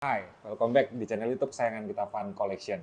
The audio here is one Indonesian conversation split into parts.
Hai, welcome back di channel YouTube kesayangan kita, Fun Collection.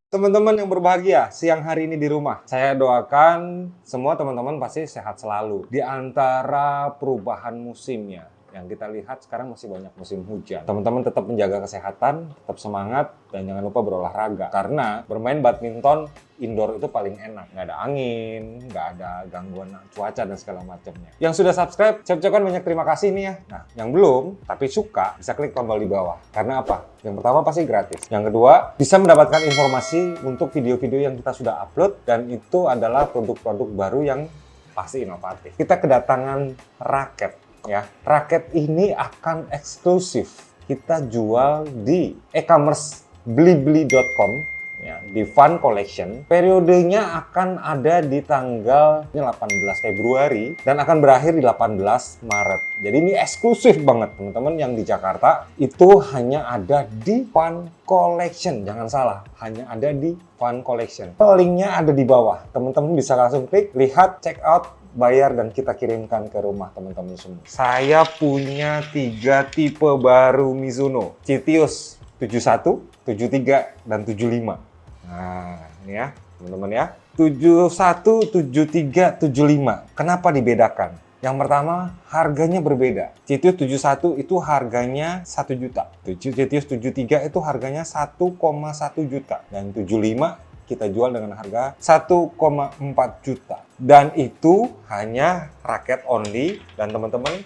Teman-teman yang berbahagia, siang hari ini di rumah, saya doakan semua teman-teman pasti sehat selalu. Di antara perubahan musimnya, yang kita lihat sekarang masih banyak musim hujan. Teman-teman tetap menjaga kesehatan, tetap semangat, dan jangan lupa berolahraga. Karena bermain badminton indoor itu paling enak. Nggak ada angin, nggak ada gangguan cuaca dan segala macamnya. Yang sudah subscribe, saya ucapkan banyak terima kasih nih ya. Nah, yang belum, tapi suka, bisa klik tombol di bawah. Karena apa? Yang pertama pasti gratis. Yang kedua, bisa mendapatkan informasi untuk video-video yang kita sudah upload. Dan itu adalah produk-produk baru yang pasti inovatif. Kita kedatangan raket. Ya, raket ini akan eksklusif kita jual di e-commerce blibli.com ya, di Fun Collection. Periodenya akan ada di tanggal 18 Februari dan akan berakhir di 18 Maret. Jadi ini eksklusif banget teman-teman, yang di Jakarta itu hanya ada di Fun Collection. Jangan salah, hanya ada di Fun Collection. Linknya ada di bawah. Teman-teman bisa langsung klik, lihat, check out, bayar, dan kita kirimkan ke rumah teman-teman semua. Saya punya 3 tipe baru Mizuno. Citius 71, 73, dan 75. Nah, ini ya teman-teman ya. 71, 73, 75. Kenapa dibedakan? Yang pertama, harganya berbeda. Citius 71 itu harganya 1 juta. Citius 73 itu harganya 1,1 juta. Dan 75 kita jual dengan harga 1,4 juta. Dan itu hanya raket only, dan teman-teman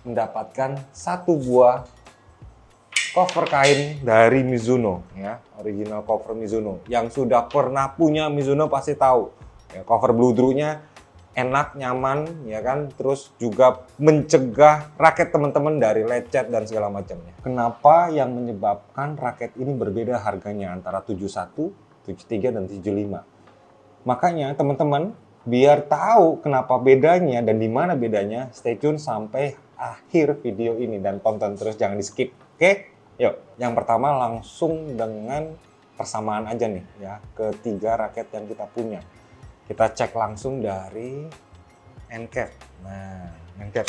mendapatkan 1 buah cover kain dari Mizuno ya, original cover Mizuno. Yang sudah pernah punya Mizuno pasti tahu. Ya, cover bludrunya enak, nyaman ya kan, terus juga mencegah raket teman-teman dari lecet dan segala macamnya. Kenapa yang menyebabkan raket ini berbeda harganya antara 71, 73, dan 75? Makanya teman-teman, biar tahu kenapa bedanya dan di mana bedanya, stay tune sampai akhir video ini dan tonton terus, jangan di skip. Oke? Yuk, yang pertama langsung dengan persamaan aja nih ya, ketiga raket yang kita punya. Kita cek langsung dari end cap. Nah, end cap.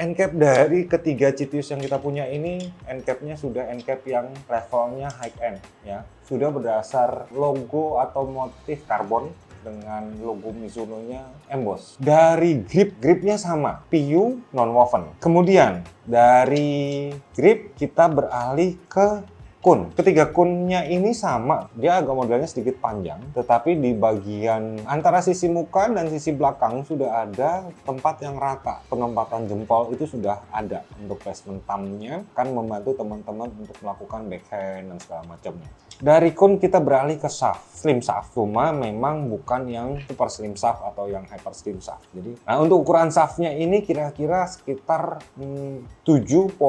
End cap dari ketiga Citius yang kita punya ini, end cap-nya sudah end cap yang levelnya high end ya. Sudah berdasar logo atau motif karbon dengan logo Mizuno-nya emboss. Dari gripnya sama, PU non-woven. Kemudian dari grip kita beralih ke kun. Ketiga kunnya ini sama, dia agak modelnya sedikit panjang, tetapi di bagian antara sisi muka dan sisi belakang sudah ada tempat yang rata. Penempatan jempol itu sudah ada. Untuk placement thumbnya kan membantu teman-teman untuk melakukan backhand dan segala macamnya. Dari kun kita beralih ke shaft, slim shaft, cuma memang bukan yang super slim shaft atau yang hyper slim shaft. Jadi, nah untuk ukuran shaftnya ini kira-kira sekitar 7,0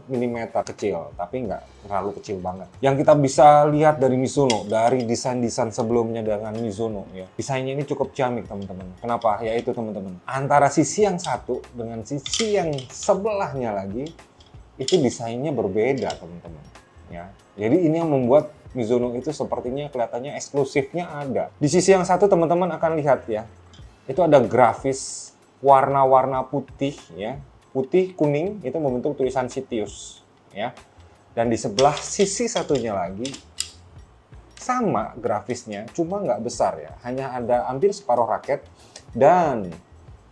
mm kecil, tapi nggak terlalu kecil banget. Yang kita bisa lihat dari Mizuno, dari desain-desain sebelumnya dengan Mizuno ya, desainnya ini cukup ciamik teman-teman. Kenapa? Yaitu teman-teman, antara sisi yang satu dengan sisi yang sebelahnya lagi itu desainnya berbeda teman-teman ya. Jadi ini yang membuat Mizuno itu sepertinya kelihatannya eksklusifnya ada. Di sisi yang satu teman-teman akan lihat ya, itu ada grafis warna-warna putih ya, putih kuning itu membentuk tulisan Citius ya. Dan di sebelah sisi satunya lagi sama grafisnya, cuma nggak besar ya, hanya ada hampir separuh raket, dan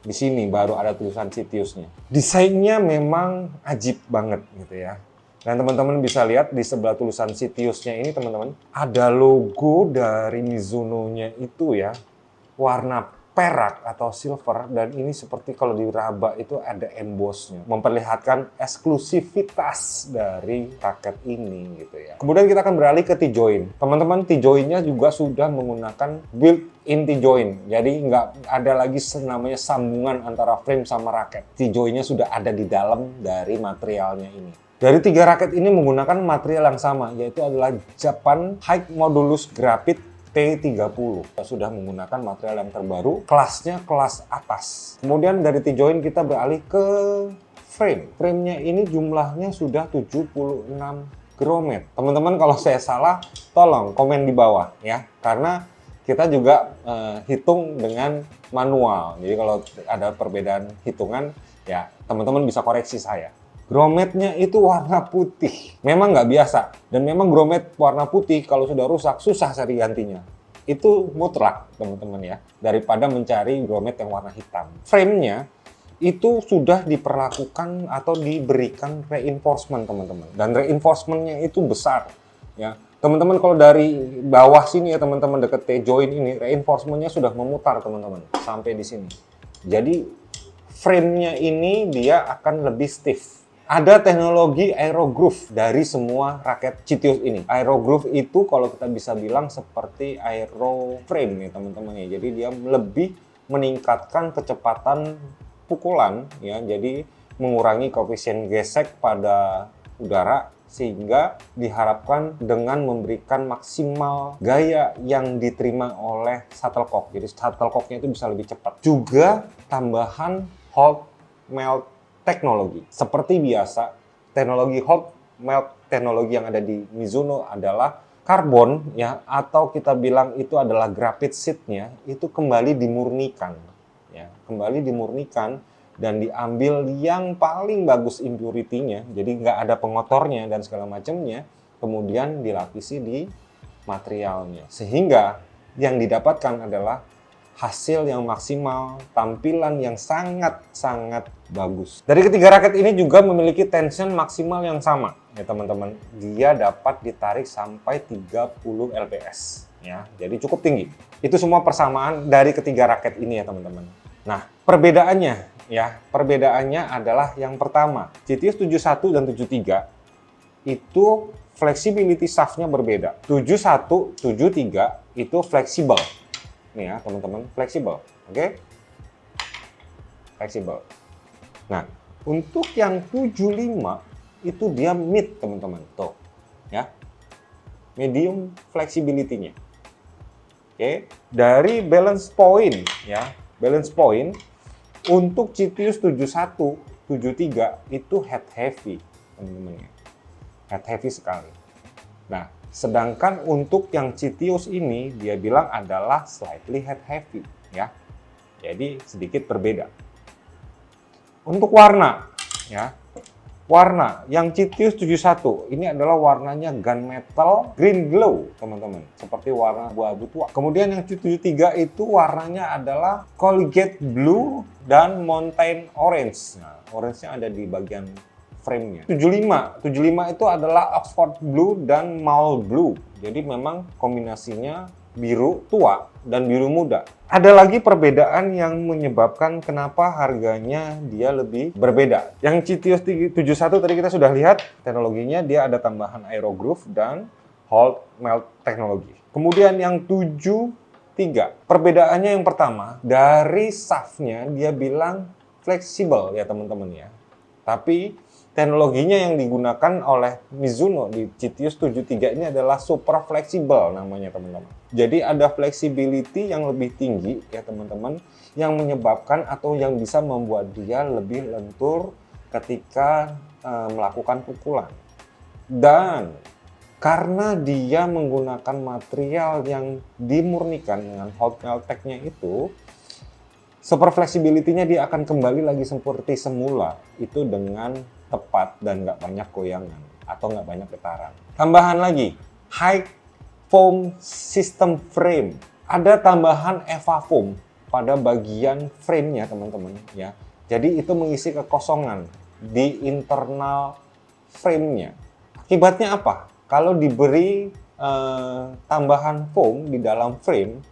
di sini baru ada tulisan Citiusnya. Desainnya memang ajib banget gitu ya. Dan teman-teman bisa lihat di sebelah tulisan Citiusnya ini teman-teman, ada logo dari Mizuno-nya itu ya, warna perak atau silver, dan ini seperti kalau diraba itu ada embossnya, memperlihatkan eksklusivitas dari raket ini gitu ya. Kemudian kita akan beralih ke T-joint. Teman-teman, T-jointnya juga sudah menggunakan built-in T-joint, jadi nggak ada lagi namanya sambungan antara frame sama raket. T-jointnya sudah ada di dalam dari materialnya ini. Dari 3 raket ini menggunakan material yang sama, yaitu adalah Japan High Modulus Graphite T30. Kita sudah menggunakan material yang terbaru, kelasnya kelas atas. Kemudian dari T-joint kita beralih ke frame. Frame-nya ini jumlahnya sudah 76 gromet. Teman-teman kalau saya salah, tolong komen di bawah ya. Karena kita juga hitung dengan manual. Jadi kalau ada perbedaan hitungan, ya teman-teman bisa koreksi saya. Grommetnya itu warna putih. Memang nggak biasa. Dan memang grommet warna putih kalau sudah rusak, susah cari gantinya. Itu mutlak, teman-teman ya. Daripada mencari grommet yang warna hitam. Frame-nya itu sudah diperlakukan atau diberikan reinforcement, teman-teman. Dan reinforcement-nya itu besar. Ya, teman-teman kalau dari bawah sini ya teman-teman deket T-joint ini, reinforcement-nya sudah memutar teman-teman. Sampai di sini. Jadi, frame-nya ini dia akan lebih stiff. Ada teknologi aerogroove dari semua raket Citius ini. Aerogroove itu kalau kita bisa bilang seperti aeroframe ya teman-teman ya. Jadi dia lebih meningkatkan kecepatan pukulan ya. Jadi mengurangi koefisien gesek pada udara sehingga diharapkan dengan memberikan maksimal gaya yang diterima oleh shuttlecock. Jadi shuttlecocknya itu bisa lebih cepat. Juga tambahan hot melt teknologi. Seperti biasa, teknologi hot melt teknologi yang ada di Mizuno adalah karbon ya, atau kita bilang itu adalah graphite sheet-nya itu kembali dimurnikan ya, kembali dimurnikan dan diambil yang paling bagus impurity-nya, jadi nggak ada pengotornya dan segala macamnya, kemudian dilapisi di materialnya sehingga yang didapatkan adalah hasil yang maksimal, tampilan yang sangat-sangat bagus. Dari ketiga raket ini juga memiliki tension maksimal yang sama, ya teman-teman. Dia dapat ditarik sampai 30 lbs, ya. Jadi cukup tinggi. Itu semua persamaan dari ketiga raket ini ya teman-teman. Nah, perbedaannya adalah yang pertama, Citius 71 dan 73 itu flexibility shaft-nya berbeda. 71, 73 itu fleksibel. Nih ya teman-teman, fleksibel, oke? Fleksibel. Nah, untuk yang 75 itu dia mid teman-teman, tuh, ya, medium flexibility-nya. Oke, dari balance point, ya, balance point untuk Citius 71, 73 itu head heavy, teman-teman ya, head heavy sekali. Nah, sedangkan untuk yang Citius ini dia bilang adalah slightly head heavy ya. Jadi sedikit berbeda. Untuk warna ya. Warna yang Citius 71 ini adalah warnanya gunmetal green glow, teman-teman. Seperti warna abu-abu tua. Kemudian yang 73 itu warnanya adalah colgate blue dan mountain orange. Nah, orange-nya ada di bagian frame-nya. 75 itu adalah Oxford Blue dan Mall Blue. Jadi memang kombinasinya biru tua dan biru muda. Ada lagi perbedaan yang menyebabkan kenapa harganya dia lebih berbeda. Yang Citius 71 tadi kita sudah lihat teknologinya, dia ada tambahan aerogroove dan hot melt teknologi. Kemudian yang 73, perbedaannya yang pertama dari shaft-nya dia bilang fleksibel ya teman-teman ya. Tapi teknologinya yang digunakan oleh Mizuno di Citius 73 ini adalah super fleksibel namanya teman-teman. Jadi ada flexibility yang lebih tinggi ya teman-teman, yang menyebabkan atau yang bisa membuat dia lebih lentur ketika melakukan pukulan. Dan karena dia menggunakan material yang dimurnikan dengan hot melt tech-nya itu, super flexibility-nya dia akan kembali lagi seperti semula, itu dengan tepat dan nggak banyak goyangan atau nggak banyak getaran. Tambahan lagi, high foam system frame. Ada tambahan EVA foam pada bagian frame-nya teman-teman ya. Jadi itu mengisi kekosongan di internal frame-nya. Akibatnya apa? Kalau diberi tambahan foam di dalam frame,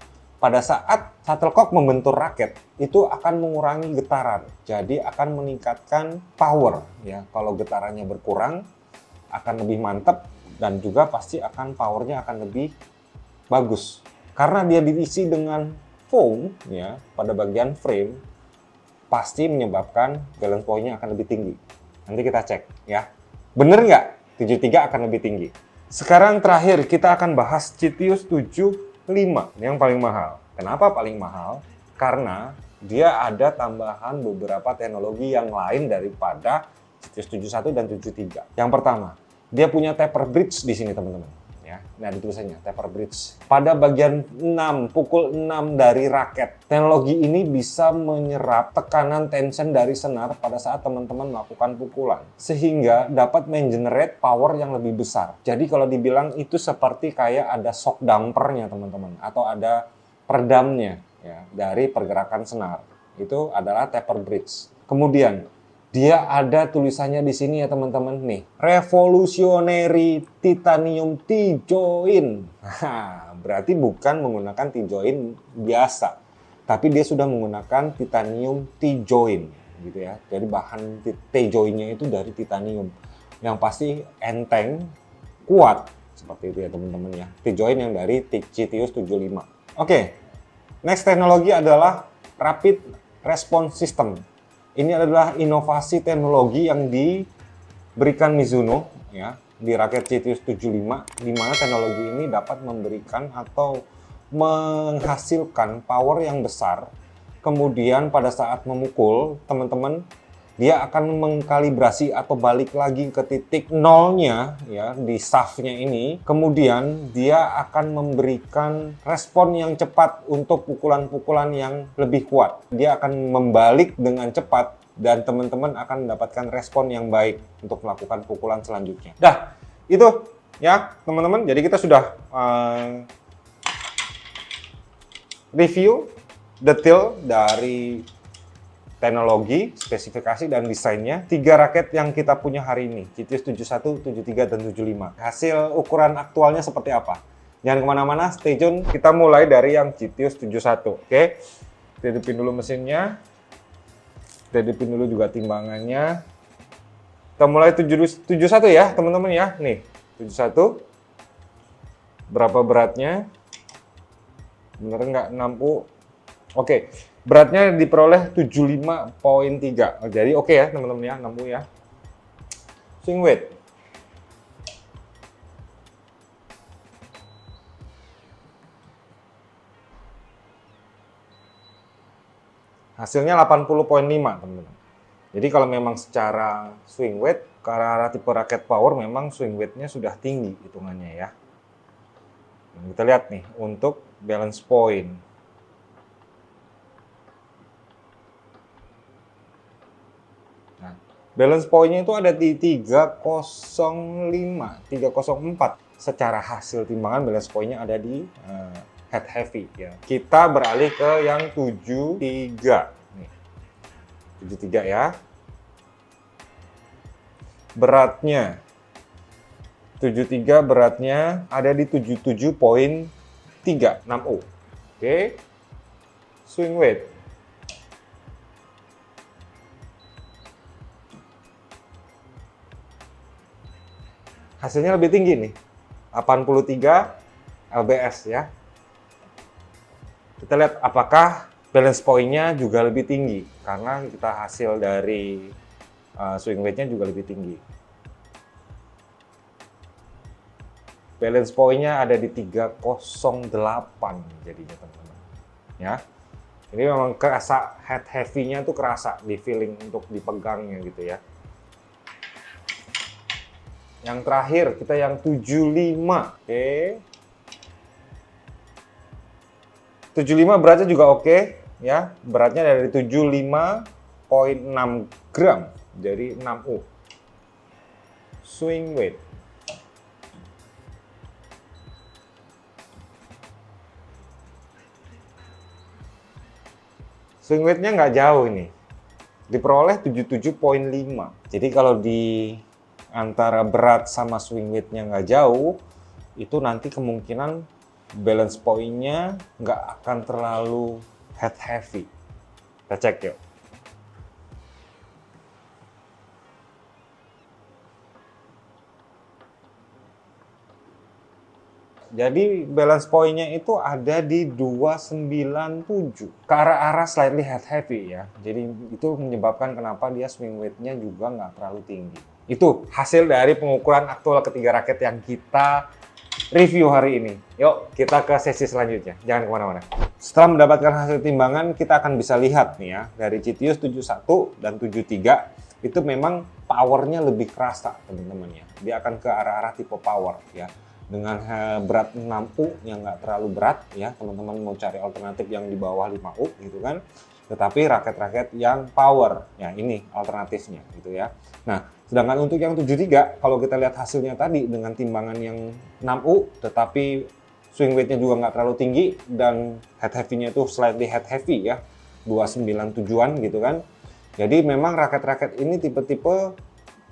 pada saat shuttlecock membentur raket, itu akan mengurangi getaran. Jadi akan meningkatkan power ya. Kalau getarannya berkurang akan lebih mantap dan juga pasti akan powernya akan lebih bagus. Karena dia diisi dengan foam ya pada bagian frame, pasti menyebabkan balance point-nya akan lebih tinggi. Nanti kita cek ya. Bener nggak? 73 akan lebih tinggi. Sekarang terakhir kita akan bahas Citius 75. Ini yang paling mahal. Kenapa paling mahal? Karena dia ada tambahan beberapa teknologi yang lain daripada Citius 71 dan 73. Yang pertama, dia punya taper bridge di sini teman-teman. Ya, ya. Nah, di tulisannya taper bridge. Pada bagian 6, pukul 6 dari raket. Teknologi ini bisa menyerap tekanan tension dari senar pada saat teman-teman melakukan pukulan. Sehingga dapat mengenerate power yang lebih besar. Jadi kalau dibilang itu seperti kayak ada shock dampernya teman-teman. Atau ada peredamnya ya, dari pergerakan senar. Itu adalah taper bridge. Kemudian dia ada tulisannya di sini ya teman-teman nih. Revolutionary Titanium T-joint. Nah, berarti bukan menggunakan T-joint biasa. Tapi dia sudah menggunakan titanium T-joint gitu ya. Jadi bahan T-jointnya itu dari titanium. Yang pasti enteng, kuat. Seperti itu ya teman-teman ya. T-joint yang dari Citius 75. Oke, next teknologi adalah Rapid Response System. Ini adalah inovasi teknologi yang diberikan Mizuno ya di raket Citius 75, di mana teknologi ini dapat memberikan atau menghasilkan power yang besar. Kemudian pada saat memukul, teman-teman, dia akan mengkalibrasi atau balik lagi ke titik nolnya ya di shaftnya ini. Kemudian dia akan memberikan respon yang cepat untuk pukulan-pukulan yang lebih kuat. Dia akan membalik dengan cepat dan teman-teman akan mendapatkan respon yang baik untuk melakukan pukulan selanjutnya. Dah, itu ya teman-teman. Jadi kita sudah review detail dari teknologi, spesifikasi, dan desainnya. 3 raket yang kita punya hari ini, Citius 71, 73, dan 75. Hasil ukuran aktualnya seperti apa? Jangan kemana-mana, stay tune. Kita mulai dari yang Citius 71, oke? Kita hidupin dulu mesinnya. Kita hidupin dulu juga timbangannya. Kita mulai 71 ya, teman-teman ya. Nih, 71. Berapa beratnya? Bener nggak? 60. Oke. Beratnya diperoleh 75,3. Jadi oke ya teman-teman ya, 60 ya. Swing weight. Hasilnya 80,5 teman-teman. Jadi kalau memang secara swing weight, ke arah tipe raket power memang swing weight-nya sudah tinggi hitungannya ya. Kita lihat nih untuk balance point. Balance point-nya itu ada di 305, 304. Secara hasil timbangan balance point-nya ada di head heavy ya. Kita beralih ke yang 73. Nih. 73 ya. Beratnya 73 beratnya ada di 77,3, 6U. Oke. Swing weight. Hasilnya lebih tinggi nih, 83 lbs ya. Kita lihat apakah balance point-nya juga lebih tinggi, karena kita hasil dari swing weight-nya juga lebih tinggi. Balance point-nya ada di 308 jadinya teman-teman. Ya, ini memang kerasa head heavy-nya tuh kerasa di feeling untuk dipegangnya gitu ya. Yang terakhir kita yang 75. Oke. 75 beratnya juga oke ya. Beratnya dari 75,6 gram. Jadi 6U. Swing weight. Swing weight-nya nggak jauh ini. Diperoleh 77,5. Jadi kalau di antara berat sama swing weight-nya nggak jauh, itu nanti kemungkinan balance point-nya nggak akan terlalu head heavy. Kita cek yuk. Jadi balance point-nya itu ada di 297. Ke arah-arah slightly head heavy ya. Jadi itu menyebabkan kenapa dia swing weight-nya juga nggak terlalu tinggi. Itu hasil dari pengukuran aktual ketiga raket yang kita review hari ini. Yuk kita ke sesi selanjutnya. Jangan kemana-mana. Setelah mendapatkan hasil timbangan, kita akan bisa lihat nih ya. Dari Citius 71 dan 73, itu memang powernya lebih kerasa teman-teman ya. Dia akan ke arah-arah tipe power ya. dengan berat 6U yang nggak terlalu berat ya. Teman-teman mau cari alternatif yang di bawah 5U gitu kan. Tetapi raket-raket yang power, ya ini alternatifnya gitu ya. Nah, sedangkan untuk yang 73, kalau kita lihat hasilnya tadi dengan timbangan yang 6U, tetapi swing weight-nya juga nggak terlalu tinggi dan head heavy-nya itu slightly head heavy ya, 297-an gitu kan. Jadi memang raket-raket ini tipe-tipe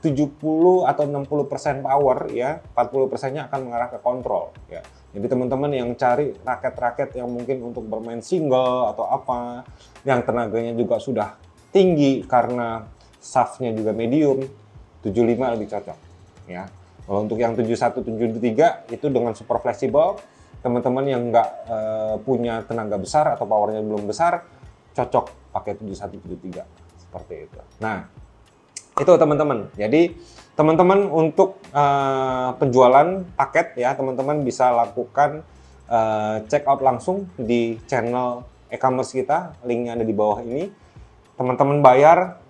70 atau 60% power ya, 40%-nya akan mengarah ke kontrol ya. Jadi teman-teman yang cari raket-raket yang mungkin untuk bermain single atau apa, yang tenaganya juga sudah tinggi karena shaft-nya juga medium, 75 lebih cocok ya. Kalau untuk yang 71, 73 itu dengan super fleksibel, teman-teman yang nggak punya tenaga besar atau powernya belum besar, cocok pakai 71, 73 seperti itu. Nah, itu teman-teman. Jadi teman-teman untuk penjualan paket ya, teman-teman bisa lakukan check out langsung di channel e-commerce kita, linknya ada di bawah ini. Teman-teman bayar,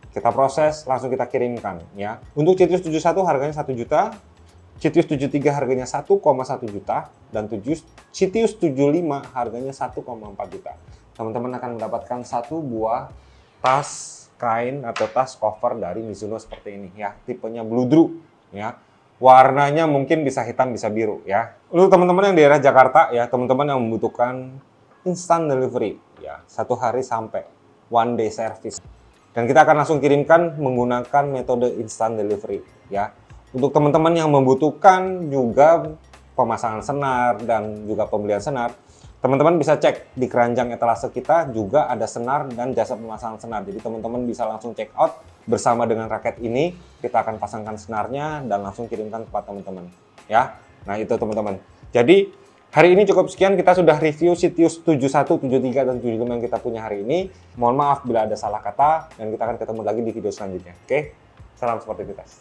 kita proses, langsung kita kirimkan ya. Untuk Citius 71 harganya 1 juta, Citius 73 harganya 1,1 juta, dan Citius 75 harganya 1,4 juta. Teman-teman akan mendapatkan satu buah tas kain atau tas cover dari Mizuno seperti ini ya, tipenya Bludru ya. Warnanya mungkin bisa hitam bisa biru ya. Untuk teman-teman yang daerah Jakarta ya, teman-teman yang membutuhkan instant delivery ya, 1 hari sampai, one day service. Dan kita akan langsung kirimkan menggunakan metode instant delivery ya. Untuk teman-teman yang membutuhkan juga pemasangan senar dan juga pembelian senar, teman-teman bisa cek di keranjang etalase kita juga ada senar dan jasa pemasangan senar. Jadi teman-teman bisa langsung check out bersama dengan raket ini. Kita akan pasangkan senarnya dan langsung kirimkan kepada teman-teman. Ya, nah itu teman-teman. Jadi hari ini cukup sekian, kita sudah review Citius 71, 73, dan 75 yang kita punya hari ini. Mohon maaf bila ada salah kata dan kita akan ketemu lagi di video selanjutnya. Oke, salam sportivitas.